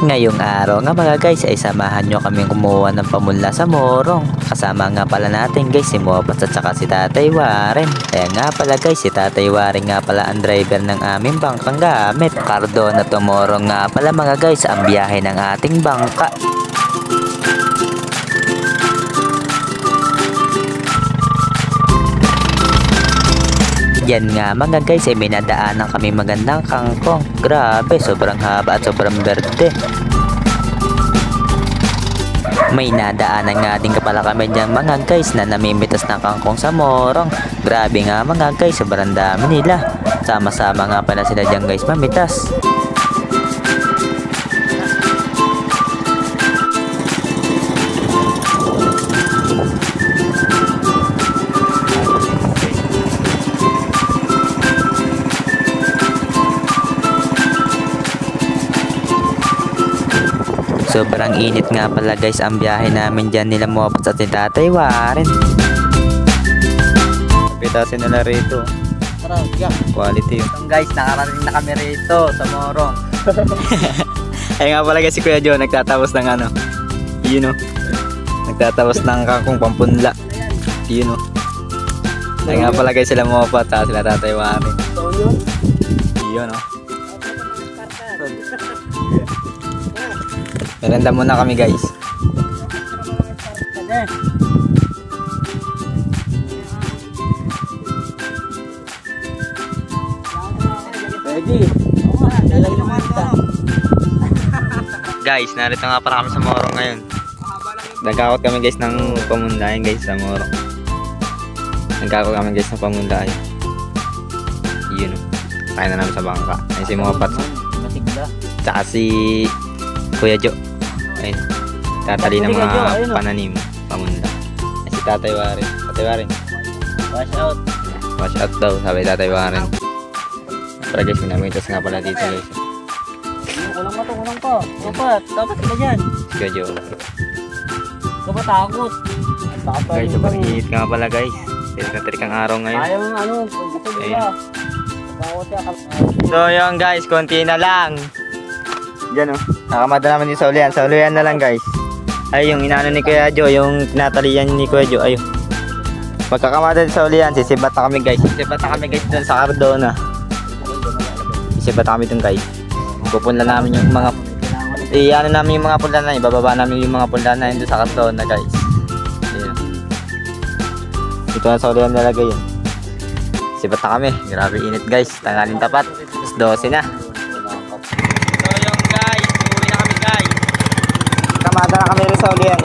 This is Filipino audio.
Ngayong araw nga mga guys ay samahan nyo kaming kumuha ng pamunla sa Morong. Kasama nga pala natin guys si Mopat at saka si Tatay Warren. Kaya nga pala guys si Tatay Warren nga pala ang driver ng aming bangkang gamit. Cardona to Morong nga pala mga guys ang biyahe ng ating bangka. Yan nga mga guys ay may nadaanan kami magandang kangkong. Grabe, sobrang haba at sobrang berde. May nadaanan nga din pala kami dyan mga guys na namimitas ng kangkong sa Morong. Grabe nga mga guys, sobrang dami nila. Sama-sama nga pala sila dyan guys mamitas. Sobrang init nga pala guys ang biyahe namin dyan nila Mopat at ni Tatay Warren. Pitasin nila rito. Quality yun. So guys, nakarating na kami rito sa Morong. Ay nga pala guys si Kuya Joe nagtatapos ng ano. Yun o. Nagtatapos ng kangkong pampunla. Yun o. Ay nga pala guys sila Mopat at sila Tatay Warren. Yun o. Merenda muna kami guys. Guys, narito nga para kami sa Morong ngayon. Nagkakot kami guys ng pamundayan guys sa Morong. Nagkakot kami guys ng pamundayan. Yun o. Kaya na namin sa bangka. Ayun si Mopat. Tsaka si Kuya Joe. Ayun. Tatali ng mga pananim. Pamunda. Ay, si Tatay Warren. Tatay Warren. Wash out. Wash out daw. Sabi Tatay Warren. Para guys, minamitas nga pala dito guys. Kulang ka to, kulang ka. Dapat ka dyan. Si Kuya Joe. Huwag ka takot. Guys, sobrang init nga pala guys. Tirik ang araw ngayon. Ayaw ng ano. Ayun. So yun guys, konti na lang. Diyan o. Nakamada naman yung sa ulian. Sa ulian na lang guys. Ay yung inaano ni Kuya Joe. Yung tinatalian ni Kuya Joe. Ayun. Magkakamada din sa ulian. Sisibat na kami guys. Sisibat na kami guys dun sa Cardona. Sisibat na kami dun guys. Pupunla namin yung mga ano namin yung mga punla na. Ibababa namin yung mga punla na yun dun sa Cardona guys. Ayun. Ito na sa ulian nalagay yun. Sisibat na kami. Grabe init guys. Tanggalin tapat. 12 na. Kamada na kami rin sa ulian.